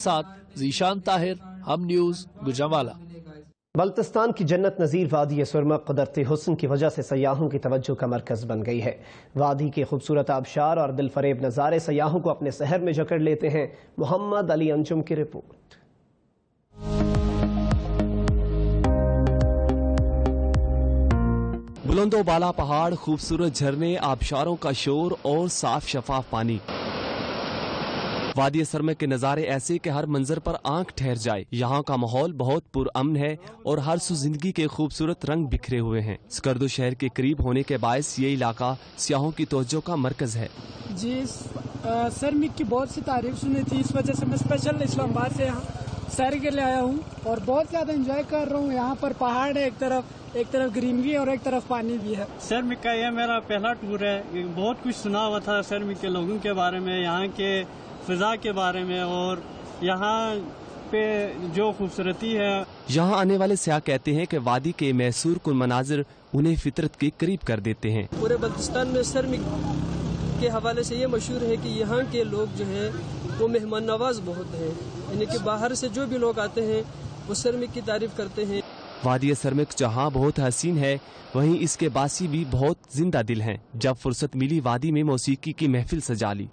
साथ ज़ीशान ताहिर, हम न्यूज़, गुजरांवाला। बल्तिस्तान की जन्नत नज़ीर वादी सुरमा कुदरती हुस्न की वजह से सयाहों की तवज्जो का मरकज़ बन गई है। वादी के खूबसूरत आबशार और दिलफरेब नज़ारे सयाहों को अपने शहर में जकड़ लेते हैं। मोहम्मद अली अंजुम की रिपोर्ट। बुलंदो बाला पहाड़, खूबसूरत झरने, आबशारों का शोर और साफ शफाफ पानी। वादी सरमे के नज़ारे ऐसे कि हर मंजर पर आंख ठहर जाए। यहाँ का माहौल बहुत पुरअमन है और हर सू जिंदगी के खूबसूरत रंग बिखरे हुए हैं। स्कर्दो शहर के करीब होने के बायस ये इलाका सियाहों की तवज्जो का मरकज है। जी, सरमिक की बहुत सी तारीफ सुनी थी, इस वजह से मैं स्पेशल इस्लामाबाद से यहाँ सैर के लिए आया हूँ और बहुत ज्यादा एंजॉय कर रहा हूँ। यहाँ पर पहाड़ है, एक तरफ ग्रीनरी और एक तरफ पानी भी है। सरमिक का यह मेरा पहला टूर है। बहुत कुछ सुना हुआ था सरमिक के लोगों के बारे में, यहाँ के फिजा के बारे में और यहाँ पे जो खूबसूरती है। यहाँ आने वाले सियाह कहते हैं कि वादी के मैसूर कुल मनाजिर उन्हें फितरत के करीब कर देते हैं। पूरे बल्तिस्तान में सरमिक के हवाले से ये मशहूर है कि यहाँ के लोग जो है वो मेहमान नवाज बहुत हैं, यानी कि बाहर से जो भी लोग आते हैं वो सरमिक की तारीफ करते हैं। वादी सरमिक जहाँ बहुत हसीन है, वहीं इसके बासी भी बहुत जिंदा दिल हैं। जब फुर्सत मिली वादी में मौसीकी की महफिल सजा ली।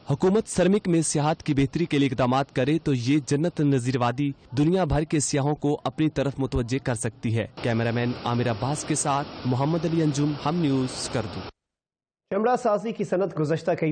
हुकूमत सरमिक में सियाहत की बेहतरी के लिए इकदाम करे तो ये जन्नत नज़ीर वादी दुनिया भर के सियाहों को अपनी तरफ मुतवज्जे कर सकती है। कैमरामैन आमिर अब्बास के साथ मोहम्मद अली अंजुम, हम न्यूज़, स्कर्दू। चमड़ा साजी की सनत गुज़श्ता कई